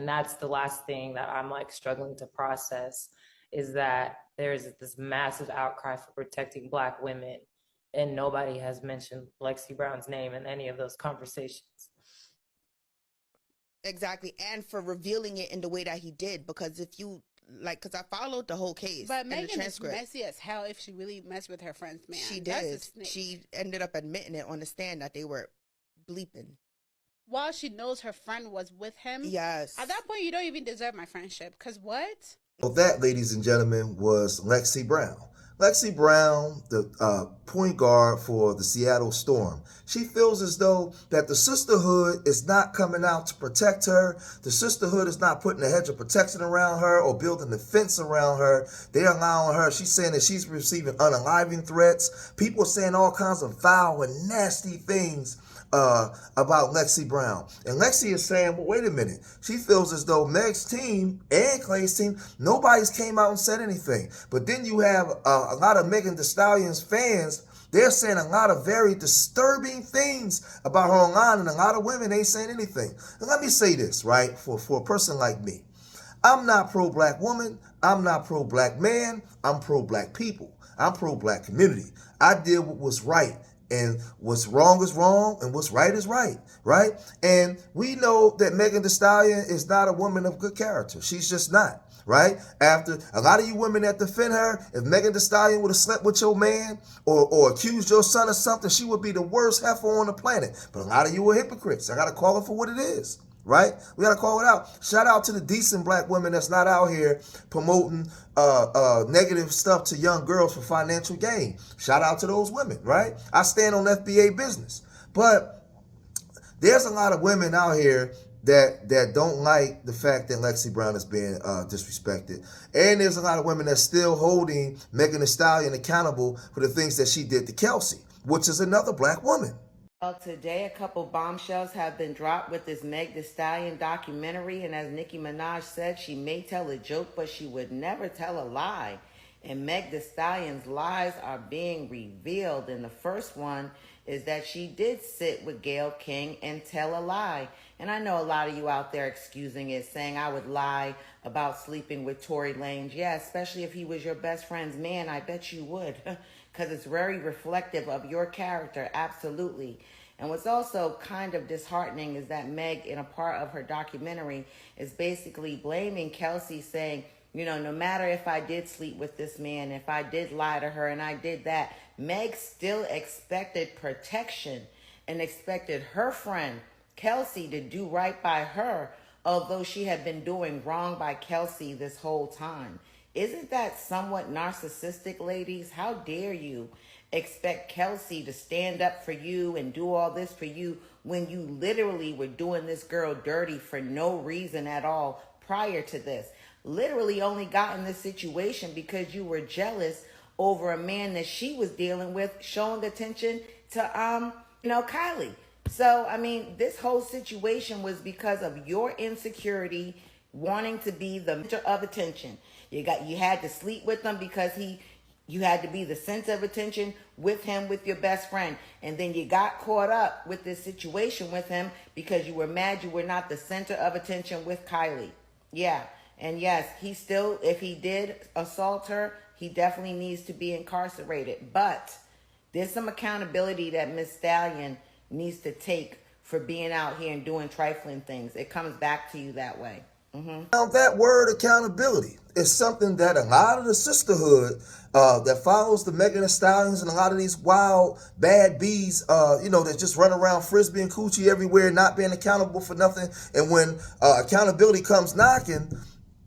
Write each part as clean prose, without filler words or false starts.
And that's the last thing that I'm like struggling to process, is that there's this massive outcry for protecting Black women, and nobody has mentioned Lexi Brown's name in any of those conversations. Exactly, and for revealing it in the way that he did, because if you like, because I followed the whole case, But and the Megan is transcript. messy as hell if she really messed with her friend's man. She That's a did. snitch. She ended up admitting it on the stand that they were bleeping. While she knows her friend was with him. Yes. At that point, you don't even deserve my friendship. Because what? Well, that, ladies and gentlemen, was Lexi Brown. Lexi Brown, the point guard for the Seattle Storm. She feels as though that the Sisterhood is not coming out to protect her. The Sisterhood is not putting a hedge of protection around her or building a fence around her. They're allowing her. She's saying that she's receiving unaliving threats. People are saying all kinds of foul and nasty things about Lexi Brown. And Lexi is saying, well, wait a minute. She feels as though Meg's team and Clay's team, nobody's came out and said anything. But then you have a lot of Megan Thee Stallion's fans. They're saying a lot of very disturbing things about her online, and a lot of women ain't saying anything. And let me say this, right, for a person like me. I'm not pro-Black woman. I'm not pro-Black man. I'm pro-Black people. I'm pro-Black community. I did what was right. And what's wrong is wrong, and what's right is right, right? And we know that Megan Thee Stallion is not a woman of good character. She's just not, right? After a lot of you women that defend her, if Megan Thee Stallion would have slept with your man or accused your son of something, she would be the worst heifer on the planet. But a lot of you are hypocrites. I got to call it for what it is. Right? We got to call it out. Shout out to the decent Black women that's not out here promoting negative stuff to young girls for financial gain. Shout out to those women, right? I stand on FBA business. But there's a lot of women out here that don't like the fact that Lexi Brown is being disrespected. And there's a lot of women that's still holding Megan Thee Stallion accountable for the things that she did to Kelsey, which is another Black woman. Well, today a couple bombshells have been dropped with this Meg Thee Stallion documentary, and as Nicki Minaj said, she may tell a joke, but she would never tell a lie. And Meg Thee Stallion's lies are being revealed, and the first one is that she did sit with Gayle King and tell a lie. And I know a lot of you out there excusing it, saying I would lie about sleeping with Tory Lanez. Yeah, especially if he was your best friend's man, I bet you would. Because it's very reflective of your character, absolutely. And what's also kind of disheartening is that Meg, in a part of her documentary, is basically blaming Kelsey, saying, you know, no matter if I did sleep with this man, if I did lie to her and I did that, Meg still expected protection and expected her friend, Kelsey, to do right by her, although she had been doing wrong by Kelsey this whole time. Isn't that somewhat narcissistic, ladies? How dare you expect Kelsey to stand up for you and do all this for you when you literally were doing this girl dirty for no reason at all prior to this? Literally only got in this situation because you were jealous over a man that she was dealing with, showing attention to, Kylie. So, I mean, this whole situation was because of your insecurity, wanting to be the center of attention. You had to sleep with him because you had to be the center of attention with him, with your best friend. And then you got caught up with this situation with him because you were mad you were not the center of attention with Kylie. Yeah. And yes, he still, if he did assault her, he definitely needs to be incarcerated. But there's some accountability that Miss Stallion needs to take for being out here and doing trifling things. It comes back to you that way. Now, that word accountability is something that a lot of the sisterhood that follows the Megan Thee Stallions and a lot of these wild bad bees, that just run around frisbee and coochie everywhere, not being accountable for nothing. And when accountability comes knocking,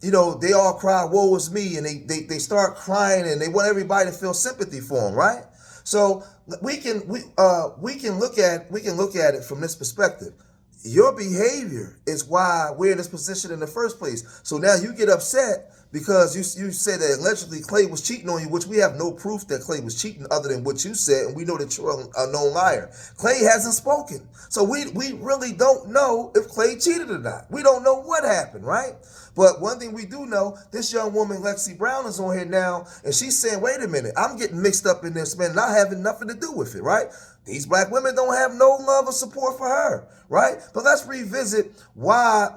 they all cry, woe is me, and they start crying, and they want everybody to feel sympathy for them, right? So we can look at it from this perspective. Your behavior is why we're in this position in the first place. So now you get upset because you say that allegedly Clay was cheating on you, which we have no proof that Clay was cheating other than what you said, and we know that you're a known liar. Clay hasn't spoken. So we really don't know if Clay cheated or not. We don't know what happened, right? But one thing we do know, this young woman, Lexi Brown, is on here now, and she's saying, wait a minute, I'm getting mixed up in this, man, not having nothing to do with it, right? These black women don't have no love or support for her, right? But let's revisit why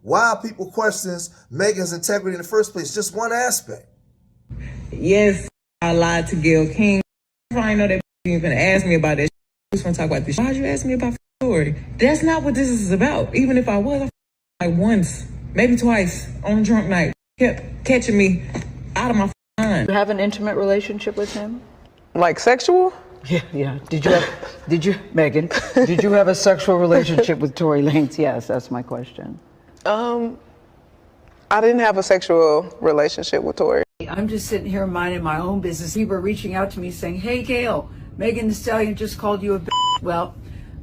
why people questions Megan's integrity in the first place. Just one aspect. Yes, I lied to Gail King. I know that you even asked me about that. I was going to talk about this. Why'd you ask me about the story? That's not what this is about. Even if I was, like once, maybe twice on a drunk night, kept catching me out of my mind. You have an intimate relationship with him? Like sexual? Yeah. Megan, did you have a sexual relationship with Tory Lanez? Yes, that's my question. I didn't have a sexual relationship with Tory. I'm just sitting here minding my own business. People are reaching out to me saying, hey, Gail, Megan Thee Stallion just called you a bitch. Well,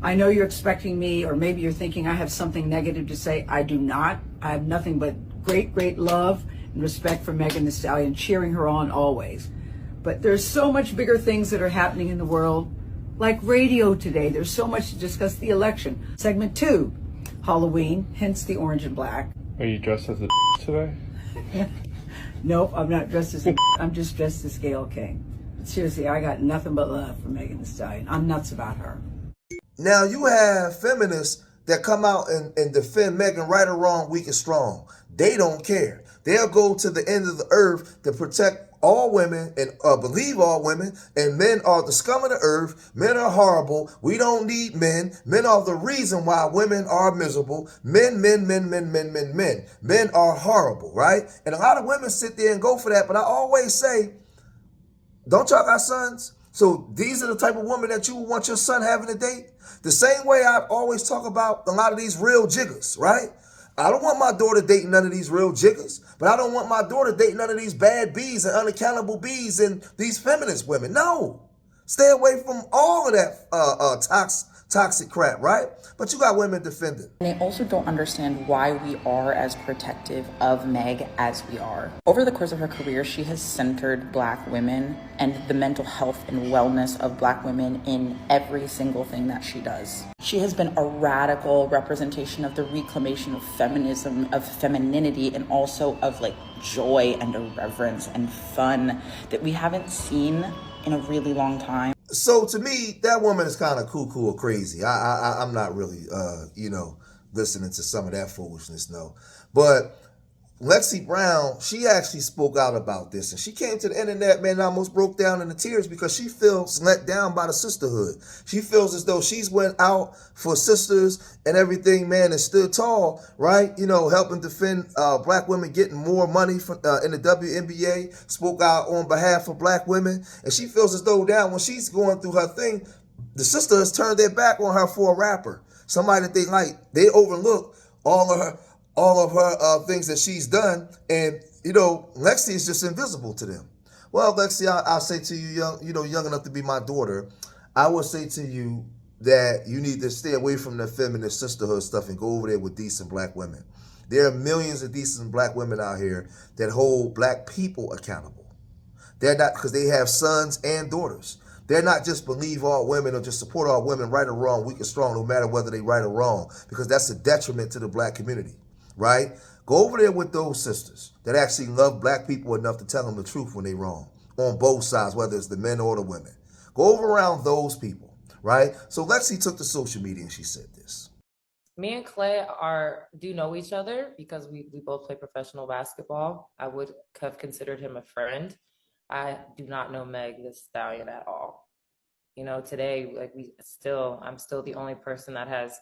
I know you're expecting me, or maybe you're thinking I have something negative to say. I do not. I have nothing but great love and respect for Megan Thee Stallion, cheering her on always. But there's so much bigger things that are happening in the world, like radio today. There's so much to discuss. The election. Segment 2, Halloween, hence the orange and black. Are you dressed as a today? Nope, I'm not dressed as a I'm just dressed as Gail King. But seriously, I got nothing but love for Megan Thee Stallion. I'm nuts about her. Now you have feminists that come out and defend Megan right or wrong, weak or strong. They don't care. They'll go to the end of the earth to protect all women and believe all women, and men are the scum of the earth. Men are horrible. We don't need men. Men are the reason why women are miserable. Men are horrible, right? And a lot of women sit there and go for that, but I always say, don't y'all got sons? So these are the type of women that you would want your son having a date? The same way I always talk about a lot of these real jiggers, right? I don't want my daughter dating none of these real jiggers, but I don't want my daughter dating none of these bad bees and unaccountable bees and these feminist women. No. Stay away from all of that toxic crap, right? But you got women defending. And they also don't understand why we are as protective of Meg as we are. Over the course of her career, she has centered Black women and the mental health and wellness of Black women in every single thing that she does. She has been a radical representation of the reclamation of feminism, of femininity, and also of like joy and irreverence and fun that we haven't seen in a really long time. So to me, that woman is kind of cuckoo or crazy. I'm not really, listening to some of that foolishness, no. But Lexi Brown, she actually spoke out about this, and she came to the internet, man, almost broke down in the tears because she feels let down by the sisterhood. She feels as though she's went out for sisters and everything, man, and stood tall, right? Helping defend Black women getting more money from, in the WNBA, spoke out on behalf of Black women, and she feels as though now when she's going through her thing, the sisters turned their back on her for a rapper, somebody that they like. They overlook all of her things that she's done, and Lexi is just invisible to them. Well, Lexi, I'll say to you, young enough to be my daughter, I would say to you that you need to stay away from the feminist sisterhood stuff and go over there with decent Black women. There are millions of decent Black women out here that hold Black people accountable. They're not, because they have sons and daughters. They're not just believe all women or just support all women, right or wrong, weak or strong, no matter whether they right or wrong, because that's a detriment to the Black community. Right? Go over there with those sisters that actually love Black people enough to tell them the truth when they're wrong, on both sides, whether it's the men or the women. Go over around those people, right? So Lexi took to social media and she said this. Me and Clay do know each other because we both play professional basketball. I would have considered him a friend. I do not know Meg Thee Stallion at all. Today, I'm still the only person that has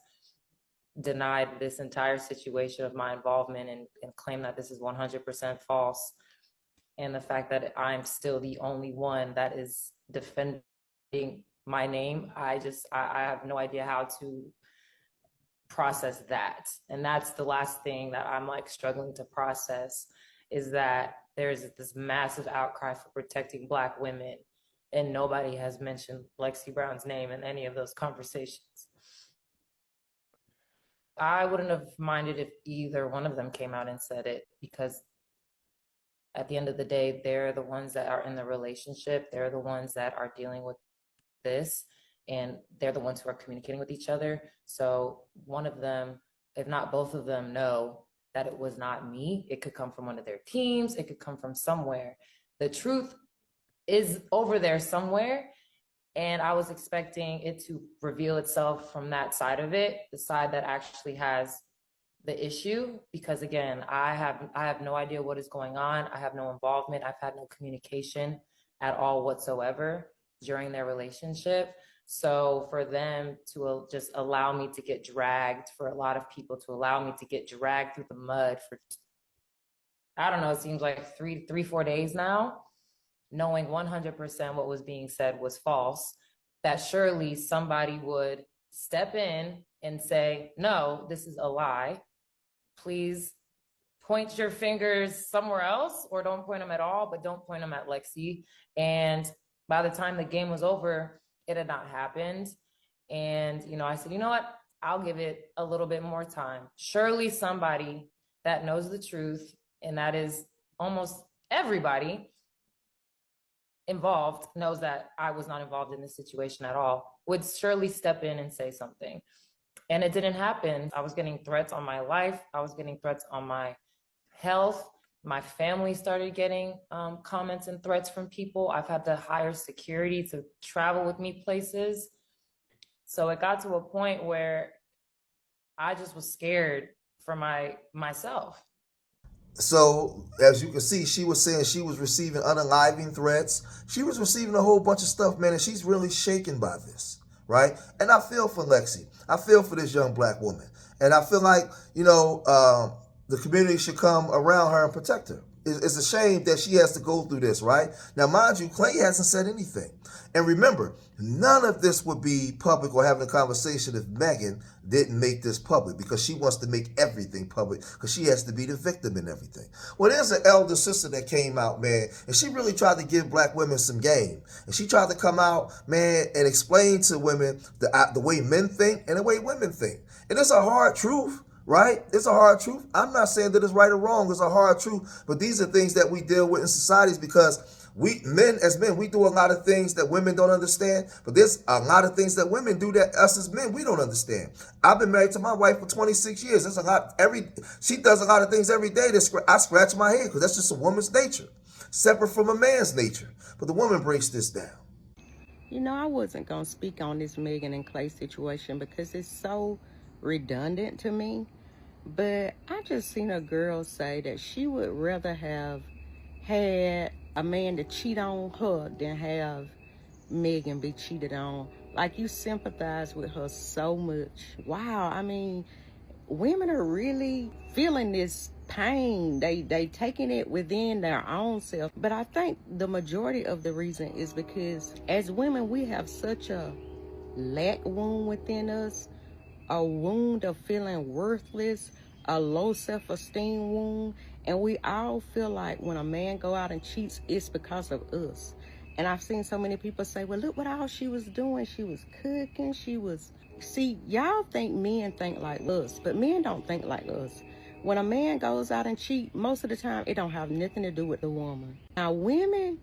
denied this entire situation of my involvement and claim that this is 100% false. And the fact that I'm still the only one that is defending my name, I have no idea how to process that. And that's the last thing that I'm struggling to process, is that there's this massive outcry for protecting Black women, and nobody has mentioned Lexi Brown's name in any of those conversations. I wouldn't have minded if either one of them came out and said it, because at the end of the day, they're the ones that are in the relationship. They're the ones that are dealing with this, and they're the ones who are communicating with each other. So one of them, if not both of them, know that it was not me. It could come from one of their teams. It could come from somewhere. The truth is over there somewhere. And I was expecting it to reveal itself from that side of it, the side that actually has the issue, because again, I have no idea what is going on. I have no involvement. I've had no communication at all whatsoever during their relationship. So for them to just allow me to get dragged, for a lot of people to allow me to get dragged through the mud for, I don't know, it seems like 4 days now, knowing 100% what was being said was false, that surely somebody would step in and say, no, this is a lie. Please point your fingers somewhere else, or don't point them at all, but don't point them at Lexi. And by the time the game was over, it had not happened. And, I said, you know what? I'll give it a little bit more time. Surely somebody that knows the truth, and that is almost everybody involved, knows that I was not involved in this situation at all, would surely step in and say something. And it didn't happen. I was getting threats on my life. I was getting threats on my health. My family started getting comments and threats from people. I've had to hire security to travel with me places. So it got to a point where I just was scared for myself. So, as you can see, she was saying she was receiving unaliving threats. She was receiving a whole bunch of stuff, man, and she's really shaken by this, right? And I feel for Lexi. I feel for this young black woman. And I feel like, the community should come around her and protect her. It's a shame that she has to go through this, right? Now, mind you, Clay hasn't said anything. And remember, none of this would be public or having a conversation if Megan didn't make this public, because she wants to make everything public because she has to be the victim in everything. Well, there's an elder sister that came out, man, and she really tried to give black women some game. And she tried to come out, man, and explain to women the way men think and the way women think. And it's a hard truth. Right? It's a hard truth. I'm not saying that it's right or wrong. It's a hard truth. But these are things that we deal with in societies, because as men, we do a lot of things that women don't understand. But there's a lot of things that women do that us as men, we don't understand. I've been married to my wife for 26 years. There's a lot. She does a lot of things every day that I scratch my head, because that's just a woman's nature, separate from a man's nature. But the woman breaks this down. I wasn't going to speak on this Megan and Clay situation because it's so redundant to me. But I just seen a girl say that she would rather have had a man to cheat on her than have Megan be cheated on. Like, you sympathize with her so much. Wow, I mean, women are really feeling this pain. They taking it within their own self. But I think the majority of the reason is because as women, we have such a lack wound within us, a wound of feeling worthless, a low self-esteem wound, and we all feel like when a man go out and cheats, it's because of us. And I've seen so many people say, well, look what all she was doing. She was cooking, See, y'all think men think like us, but men don't think like us. When a man goes out and cheat, most of the time, it don't have nothing to do with the woman. Now, women,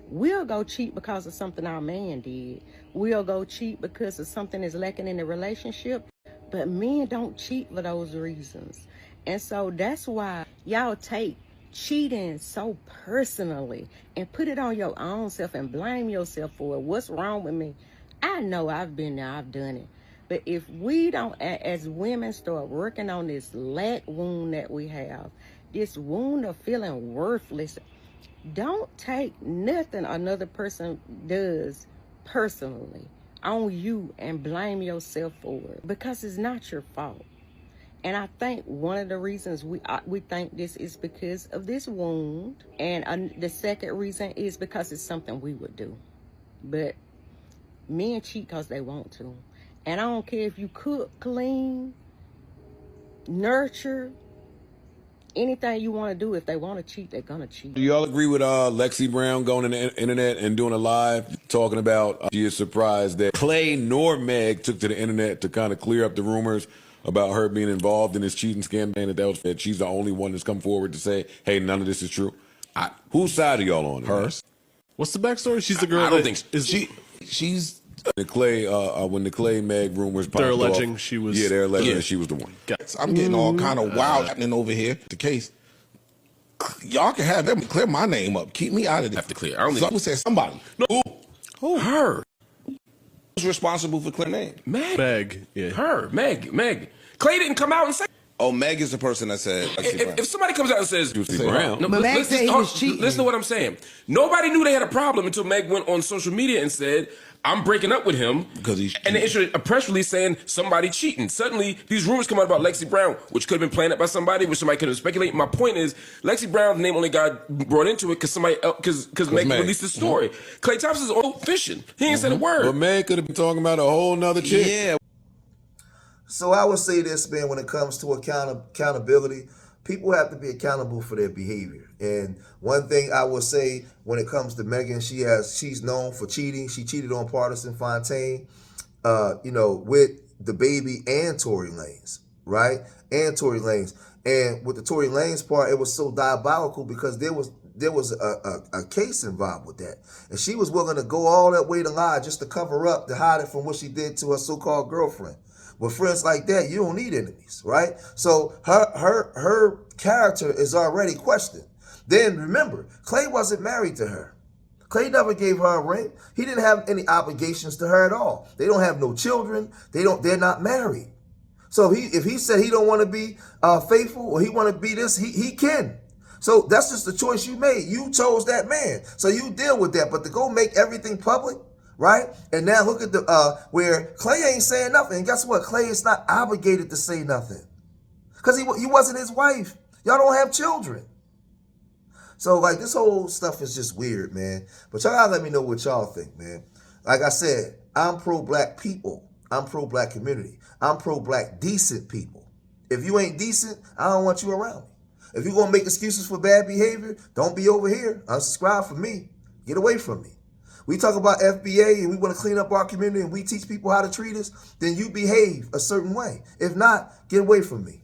we'll go cheat because of something our man did. We'll go cheat because of something is lacking in the relationship. But men don't cheat for those reasons. And so that's why y'all take cheating so personally and put it on your own self and blame yourself for it. What's wrong with me? I know I've been there, I've done it. But if we don't, as women, start working on this lack wound that we have, this wound of feeling worthless, don't take nothing another person does personally on you and blame yourself for it, because it's not your fault. And I think one of the reasons we think this is because of this wound, and the second reason is because it's something we would do. But men cheat because they want to. And I don't care if you cook, clean, nurture, anything you want to do. If they want to cheat, they're going to cheat. Do y'all agree with Lexi Brown going on the internet and doing a live talking about she is surprised that Clay nor Meg took to the internet to kind of clear up the rumors about her being involved in this cheating scandal, that she's the only one that's come forward to say, hey, none of this is true? Whose side are y'all on? Hers. What's the backstory? She's the girl. I don't think she's the Clay. When the Clay Meg rumors popped they're alleging off, she was. Yeah, they're alleging that she was the one. I'm getting all kind of wild happening over here. The case. Y'all can have them clear my name up. Keep me out of this. Have to clear. I only Someone said somebody. No. Who? Her. Who's responsible for clear name? Meg. Meg. Yeah. Her. Meg. Clay didn't come out and say. Oh, Meg is the person that said Lexi Brown. If somebody comes out and says Brown. no, But Meg said he was cheating. Listen to what I'm saying. Nobody knew they had a problem until Meg went on social media and said, I'm breaking up with him. Because he's and they issued a press release saying somebody cheating. Suddenly, these rumors come out about Lexi Brown, which could have been planted by somebody, which somebody could have speculated. My point is, Lexi Brown's name only got brought into it because somebody else, because Meg released the story. Clay Thompson's all fishing. He ain't said a word. But Meg could have been talking about a whole nother chick. Yeah. So I would say this, man, when it comes to accountability, people have to be accountable for their behavior. And one thing I will say when it comes to Megan, she's known for cheating. She cheated on Partisan Fontaine, with the baby and Tory Lanez, right? And Tory Lanez. And with the Tory Lanez part, it was so diabolical because there was a case involved with that. And she was willing to go all that way to lie just to cover up, to hide it from what she did to her so-called girlfriend. With friends like that, you don't need enemies, right? So her character is already questioned. Then remember, Clay wasn't married to her. Clay never gave her a ring. He didn't have any obligations to her at all. They don't have no children. They're not married. So if he said he don't want to be faithful or he want to be this, he can. So that's just the choice you made. You chose that man. So you deal with that. But to go make everything public, right? And now look at where Clay ain't saying nothing. And guess what? Clay is not obligated to say nothing because he wasn't his wife. Y'all don't have children. So like this whole stuff is just weird, man. But y'all gotta let me know what y'all think, man. Like I said, I'm pro-black people. I'm pro-black community. I'm pro-black decent people. If you ain't decent, I don't want you around me. If you're gonna make excuses for bad behavior, don't be over here. Unsubscribe from me. Get away from me. We talk about FBA and we want to clean up our community and we teach people how to treat us, then you behave a certain way. If not, get away from me.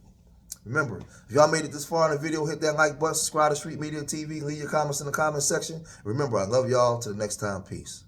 Remember, if y'all made it this far in the video, hit that like button, subscribe to Street Media TV, leave your comments in the comment section. Remember, I love y'all. Till the next time, peace.